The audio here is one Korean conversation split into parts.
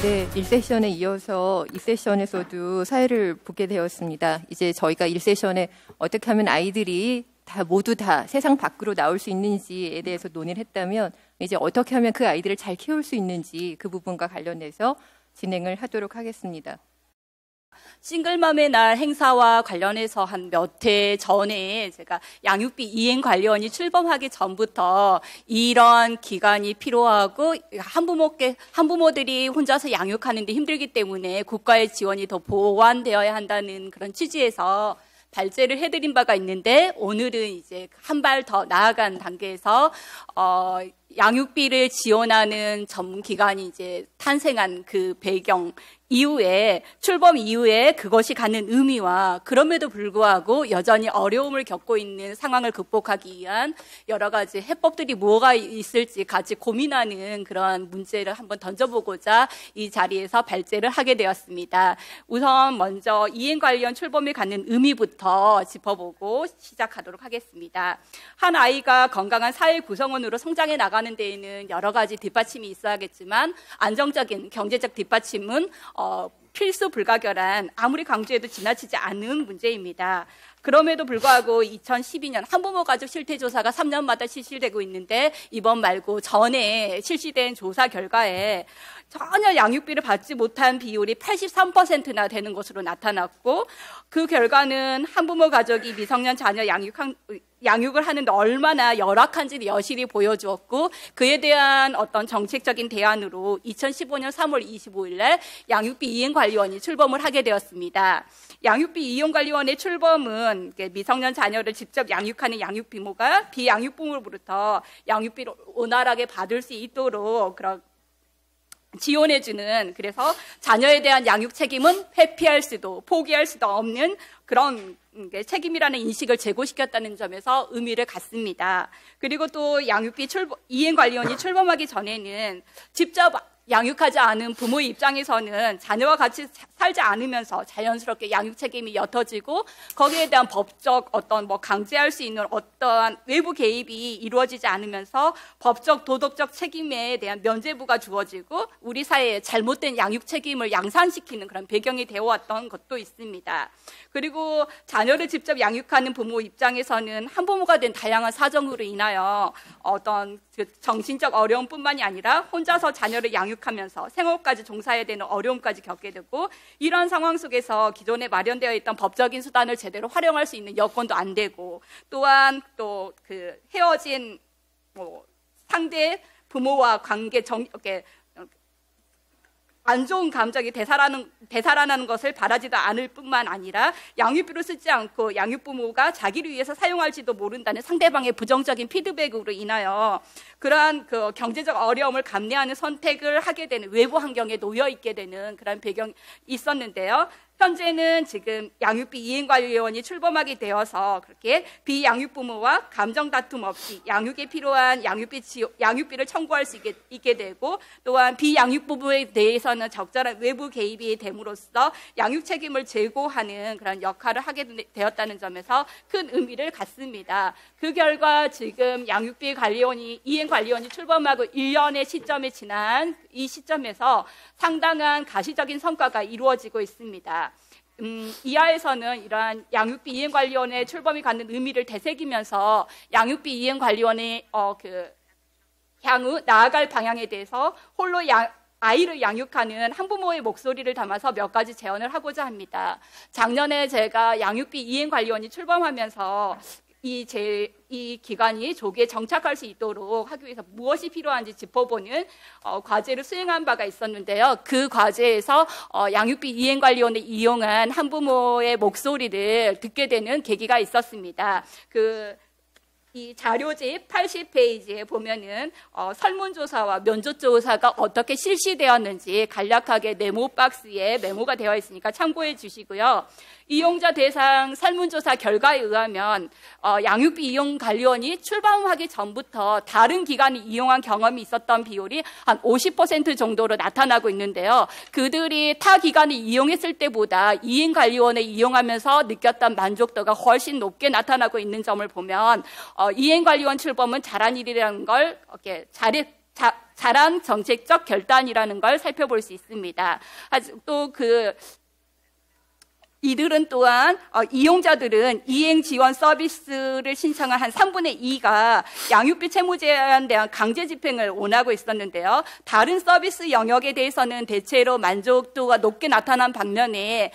네, 1세션에 이어서 2세션에서도 사회를 보게 되었습니다. 이제 저희가 1세션에 어떻게 하면 아이들이 모두 다 세상 밖으로 나올 수 있는지에 대해서 논의를 했다면, 이제 어떻게 하면 그 아이들을 잘 키울 수 있는지 그 부분과 관련해서 진행을 하도록 하겠습니다. 싱글맘의 날 행사와 관련해서 한 몇 해 전에 제가 양육비 이행 관리원이 출범하기 전부터 이런 기간이 필요하고 한부모들이 혼자서 양육하는 데 힘들기 때문에 국가의 지원이 더 보완되어야 한다는 그런 취지에서 발제를 해드린 바가 있는데, 오늘은 이제 한 발 더 나아간 단계에서 양육비를 지원하는 전문기관이 이제 탄생한 그 배경 이후에, 출범 이후에 그것이 갖는 의미와 그럼에도 불구하고 여전히 어려움을 겪고 있는 상황을 극복하기 위한 여러 가지 해법들이 뭐가 있을지 같이 고민하는 그런 문제를 한번 던져보고자 이 자리에서 발제를 하게 되었습니다. 우선 먼저 이행관리원 출범이 갖는 의미부터 짚어보고 시작하도록 하겠습니다. 한 아이가 건강한 사회 구성원으로 성장해 나가는 데에는 여러 가지 뒷받침이 있어야겠지만, 안정적인 경제적 뒷받침은 필수 불가결한, 아무리 강조해도 지나치지 않는 문제입니다. 그럼에도 불구하고 2012년 한부모 가족 실태조사가 3년마다 실시되고 있는데, 이번 말고 전에 실시된 조사 결과에 전혀 양육비를 받지 못한 비율이 83%나 되는 것으로 나타났고, 그 결과는 한부모 가족이 미성년 자녀 양육을 하는데 얼마나 열악한지 여실히 보여주었고, 그에 대한 어떤 정책적인 대안으로 2015년 3월 25일에 양육비 이행관리원이 출범을 하게 되었습니다. 양육비 이행관리원의 출범은 미성년 자녀를 직접 양육하는 양육비모가 비양육부모로부터 양육비를 원활하게 받을 수 있도록 그런 지원해주는, 그래서 자녀에 대한 양육 책임은 회피할 수도 포기할 수도 없는 그런 책임이라는 인식을 제고시켰다는 점에서 의미를 갖습니다. 그리고 또 양육비 이행관리원이 출범하기 전에는 직접 양육하지 않은 부모의 입장에서는 자녀와 같이 살지 않으면서 자연스럽게 양육 책임이 옅어지고, 거기에 대한 법적 강제할 수 있는 어떠한 외부 개입이 이루어지지 않으면서 법적 도덕적 책임에 대한 면죄부가 주어지고, 우리 사회에 잘못된 양육 책임을 양산시키는 그런 배경이 되어왔던 것도 있습니다. 그리고 자녀를 직접 양육하는 부모 입장에서는 한부모가 된 다양한 사정으로 인하여 어떤 정신적 어려움뿐만이 아니라 혼자서 자녀를 양육하면서 생업까지 종사해야 되는 어려움까지 겪게 되고, 이런 상황 속에서 기존에 마련되어 있던 법적인 수단을 제대로 활용할 수 있는 여건도 안 되고, 또한 또 그 헤어진 상대 부모와 관계 안 좋은 감정이 되살아나는 것을 바라지도 않을 뿐만 아니라, 양육비를 쓰지 않고 양육부모가 자기를 위해서 사용할지도 모른다는 상대방의 부정적인 피드백으로 인하여 그러한 그 경제적 어려움을 감내하는 선택을 하게 되는 외부 환경에 놓여 있게 되는 그런 배경이 있었는데요. 현재는 지금 양육비 이행관리원이 출범하게 되어서 그렇게 비양육부모와 감정 다툼 없이 양육에 필요한 양육비를 청구할 수 있게 되고, 또한 비양육부모에 대해서는 적절한 외부 개입이 됨으로써 양육 책임을 제고하는 그런 역할을 하게 되었다는 점에서 큰 의미를 갖습니다. 그 결과 지금 양육비 이행관리원이 출범하고 1년의 시점에 지난 이 시점에서 상당한 가시적인 성과가 이루어지고 있습니다. 이하에서는 이러한 양육비 이행관리원의 출범이 갖는 의미를 되새기면서 양육비 이행관리원의 향후 나아갈 방향에 대해서 홀로 아이를 양육하는 한부모의 목소리를 담아서 몇 가지 제언을 하고자 합니다. 작년에 제가 양육비 이행관리원이 출범하면서 이 기관이 조기에 정착할 수 있도록 하기 위해서 무엇이 필요한지 짚어보는 과제를 수행한 바가 있었는데요. 그 과제에서 양육비 이행관리원을 이용한 한부모의 목소리를 듣게 되는 계기가 있었습니다. 이 자료집 80페이지에 보면은 설문조사와 면접조사가 어떻게 실시되었는지 간략하게 네모 박스에 메모가 되어 있으니까 참고해 주시고요. 이용자 대상 설문조사 결과에 의하면 양육비 이용관리원이 출범하기 전부터 다른 기관이 이용한 경험이 있었던 비율이 한 50% 정도로 나타나고 있는데요. 그들이 타 기관을 이용했을 때보다 이행관리원을 이용하면서 느꼈던 만족도가 훨씬 높게 나타나고 있는 점을 보면 이행관리원 출범은 잘한 일이라는 걸 잘한 정책적 결단이라는 걸 살펴볼 수 있습니다. 또 이들은 또한 이용자들은 이행 지원 서비스를 신청한 한 3분의 2가 양육비 채무 제한에 대한 강제 집행을 원하고 있었는데요. 다른 서비스 영역에 대해서는 대체로 만족도가 높게 나타난 반면에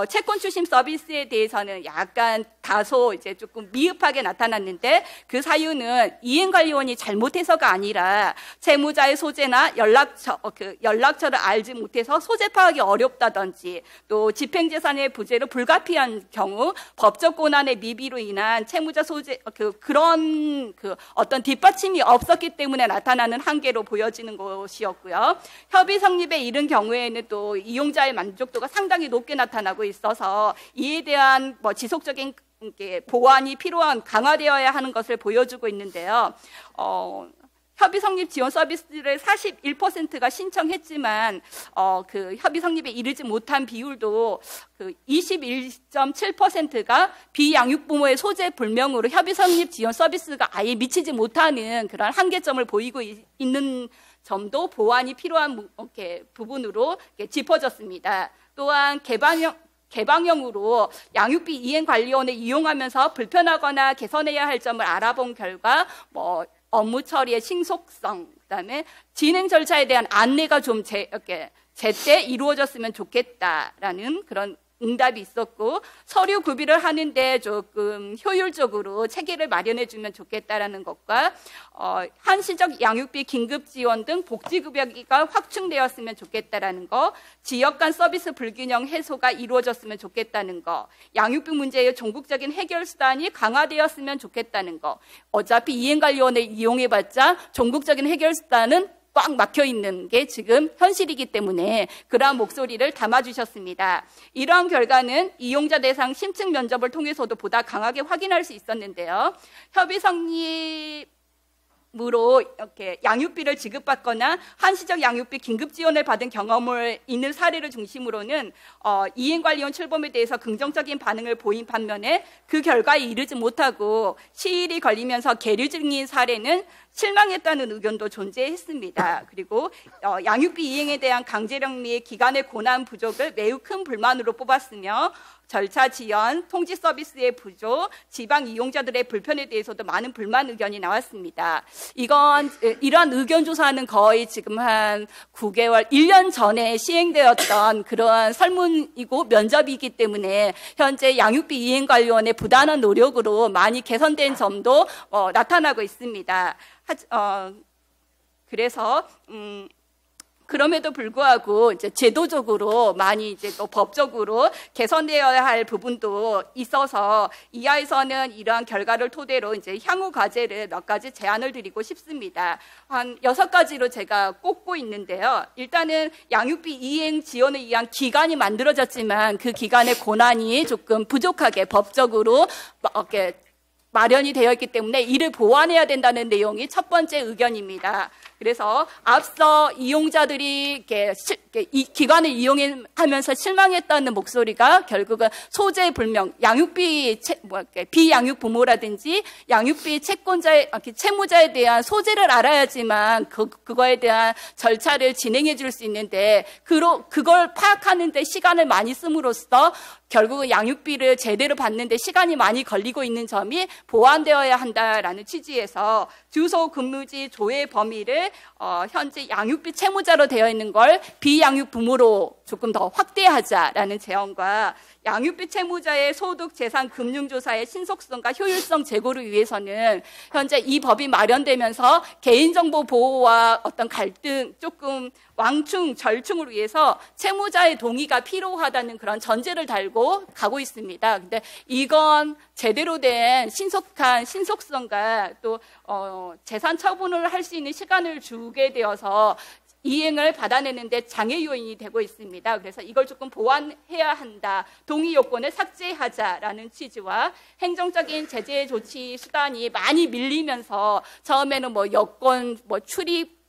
채권 추심 서비스에 대해서는 약간 다소 이제 조금 미흡하게 나타났는데, 그 사유는 이행관리원이 잘못해서가 아니라 채무자의 소재나 연락처를 알지 못해서 소재 파악이 어렵다든지, 또 집행재산의 부재로 불가피한 경우 법적 권한의 미비로 인한 채무자 소재 그런 어떤 뒷받침이 없었기 때문에 나타나는 한계로 보여지는 것이었고요. 협의 성립에 이른 경우에는 또 이용자의 만족도가 상당히 높게 나타나고 있어서 이에 대한 지속적인 보완이 필요한, 강화되어야 하는 것을 보여주고 있는데요. 협의 성립 지원 서비스를 41%가 신청했지만 협의 성립에 이르지 못한 비율도 21.7%가 비양육부모의 소재 불명으로 협의 성립 지원 서비스가 아예 미치지 못하는 그런 한계점을 보이고 있는 점도 보완이 필요한 부분으로 짚어졌습니다. 또한 개방형으로 양육비 이행관리원을 이용하면서 불편하거나 개선해야 할 점을 알아본 결과 업무 처리의 신속성, 그다음에 진행 절차에 대한 안내가 좀 제때 이루어졌으면 좋겠다라는 그런 응답이 있었고, 서류 구비를 하는데 조금 효율적으로 체계를 마련해주면 좋겠다라는 것과 한시적 양육비 긴급 지원 등 복지급여가 확충되었으면 좋겠다라는 거, 지역 간 서비스 불균형 해소가 이루어졌으면 좋겠다는 거, 양육비 문제의 전국적인 해결 수단이 강화되었으면 좋겠다는 거. 어차피 이행관리원을 이용해봤자 전국적인 해결 수단은 꽉 막혀 있는 게 지금 현실이기 때문에 그러한 목소리를 담아주셨습니다. 이러한 결과는 이용자 대상 심층 면접을 통해서도 보다 강하게 확인할 수 있었는데요. 협의 성립 으로 이렇게 양육비를 지급받거나 한시적 양육비 긴급 지원을 받은 경험을 있는 사례를 중심으로는 이행관리원 출범에 대해서 긍정적인 반응을 보인 반면에 그 결과에 이르지 못하고 시일이 걸리면서 계류 중인 사례는 실망했다는 의견도 존재했습니다. 그리고 양육비 이행에 대한 강제력 및 기관의 권한 부족을 매우 큰 불만으로 뽑았으며, 절차 지연, 통지 서비스의 부족, 지방 이용자들의 불편에 대해서도 많은 불만 의견이 나왔습니다. 이러한 의견 조사는 거의 지금 한 9개월, 1년 전에 시행되었던 그러한 설문이고 면접이기 때문에 현재 양육비 이행관리원의 부단한 노력으로 많이 개선된 점도 나타나고 있습니다. 그래서 그럼에도 불구하고 이제 제도적으로 많이 이제 또 법적으로 개선되어야 할 부분도 있어서 이하에서는 이러한 결과를 토대로 이제 향후 과제를 몇 가지 제안을 드리고 싶습니다. 한 6가지로 제가 꼽고 있는데요. 일단은 양육비 이행 지원을 위한 기관이 만들어졌지만 그 기관의 권한이 조금 부족하게 법적으로 이렇게 마련이 되어 있기 때문에 이를 보완해야 된다는 내용이 첫 번째 의견입니다. 그래서 앞서 이용자들이 이 기관을 이용하면서 실망했다는 목소리가 결국은 소재 불명, 양육비 비양육 부모라든지 양육비 채무자에 대한 소재를 알아야지만 그거에 대한 절차를 진행해 줄 수 있는데 그걸 파악하는 데 시간을 많이 씀으로써 결국은 양육비를 제대로 받는데 시간이 많이 걸리고 있는 점이 보완되어야 한다라는 취지에서 주소 근무지 조회 범위를 현재 양육비 채무자로 되어 있는 걸 비양육 부모로 조금 더 확대하자라는 제언과 양육비 채무자의 소득 재산 금융조사의 신속성과 효율성 제고를 위해서는 현재 이 법이 마련되면서 개인정보 보호와 어떤 갈등 조금 왕충 절충을 위해서 채무자의 동의가 필요하다는 그런 전제를 달고 가고 있습니다. 근데 이건 제대로 된 신속성과 또 재산 처분을 할 수 있는 시간을 주게 되어서 이행을 받아내는데 장애 요인이 되고 있습니다. 그래서 이걸 조금 보완해야 한다. 동의 요건을 삭제하자라는 취지와 행정적인 제재 조치 수단이 많이 밀리면서 처음에는 여건 출입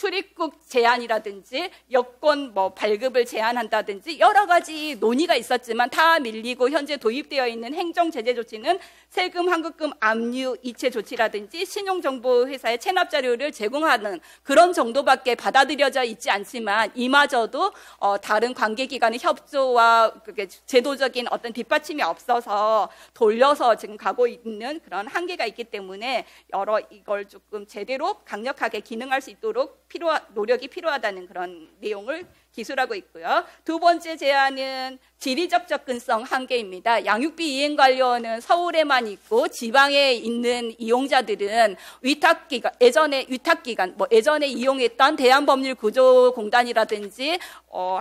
출입국 제한이라든지 여권 발급을 제한한다든지 여러 가지 논의가 있었지만 다 밀리고 현재 도입되어 있는 행정 제재 조치는 세금, 환급금, 압류, 이체 조치라든지 신용정보회사의 체납 자료를 제공하는 그런 정도밖에 받아들여져 있지 않지만 이마저도 다른 관계기관의 협조와 제도적인 어떤 뒷받침이 없어서 돌려서 지금 가고 있는 그런 한계가 있기 때문에 이걸 조금 제대로 강력하게 기능할 수 있도록 노력이 필요하다는 그런 내용을 기술하고 있고요. 두 번째 제안은 지리적 접근성 한계입니다. 양육비 이행 관료는 서울에만 있고 지방에 있는 이용자들은 예전에 이용했던 대한법률구조공단이라든지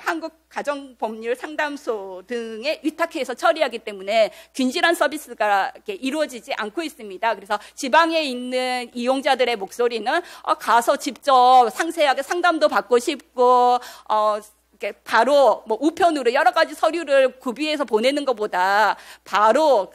한국가정법률상담소 등에 위탁해서 처리하기 때문에 균질한 서비스가 이루어지지 않고 있습니다. 그래서 지방에 있는 이용자들의 목소리는 가서 직접 상세하게 상담도 받고 싶고 바로 우편으로 여러 가지 서류를 구비해서 보내는 것보다 바로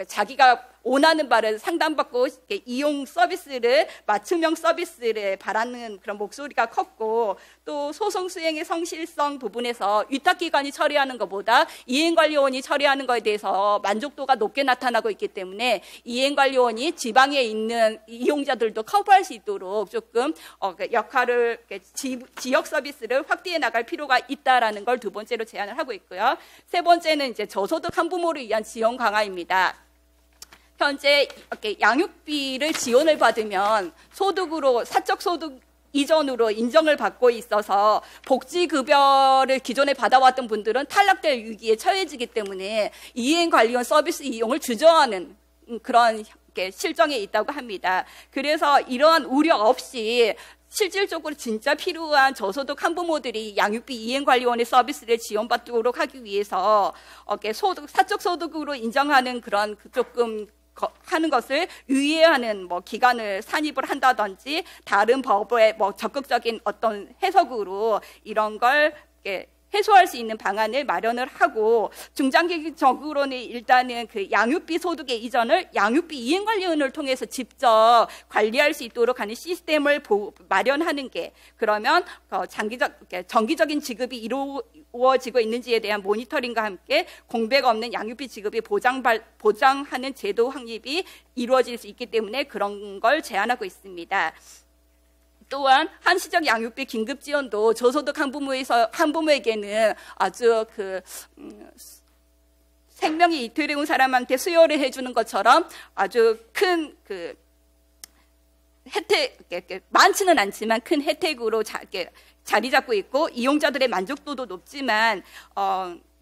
자기가 원하는 바를 상담받고 이용 서비스를 맞춤형 서비스를 바라는 그런 목소리가 컸고 또 소송 수행의 성실성 부분에서 위탁기관이 처리하는 것보다 이행관리원이 처리하는 것에 대해서 만족도가 높게 나타나고 있기 때문에 이행관리원이 지방에 있는 이용자들도 커버할 수 있도록 조금 역할을 지역 서비스를 확대해 나갈 필요가 있다라는 걸 두 번째로 제안을 하고 있고요. 세 번째는 이제 저소득 한부모를 위한 지원 강화입니다. 현재 양육비를 지원을 받으면 사적 소득 이전으로 인정을 받고 있어서 복지급여를 기존에 받아왔던 분들은 탈락될 위기에 처해지기 때문에 이행관리원 서비스 이용을 주저하는 그런 실정에 있다고 합니다. 그래서 이러한 우려 없이 실질적으로 진짜 필요한 저소득 한부모들이 양육비 이행관리원의 서비스를 지원받도록 하기 위해서 사적 소득으로 인정하는 그런 조금 하는 것을 유예하는 기간을 산입을 한다든지 다른 법의 적극적인 어떤 해석으로 이런 걸 해소할 수 있는 방안을 마련을 하고 중장기적으로는 일단은 양육비 소득의 이전을 양육비 이행관리원을 통해서 직접 관리할 수 있도록 하는 시스템을 마련하는 게 그러면 정기적인 지급이 이루어지고 있는지에 대한 모니터링과 함께 공백 없는 양육비 지급이 보장하는 제도 확립이 이루어질 수 있기 때문에 그런 걸 제안하고 있습니다. 또한 한시적 양육비 긴급 지원도 저소득 한부모에게는 아주 생명이 이태로운 사람한테 수여를 해주는 것처럼 아주 큰 혜택, 많지는 않지만 큰 혜택으로 자리 잡고 있고 이용자들의 만족도도 높지만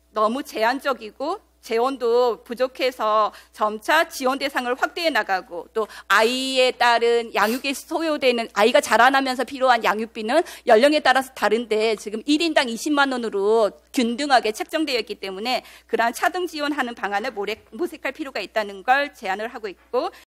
너무 제한적이고 재원도 부족해서 점차 지원 대상을 확대해 나가고 또 아이에 따른 양육에 소요되는 아이가 자라나면서 필요한 양육비는 연령에 따라서 다른데 지금 1인당 20만 원으로 균등하게 책정되어 있기 때문에 그러한 차등 지원하는 방안을 모색할 필요가 있다는 걸 제안을 하고 있고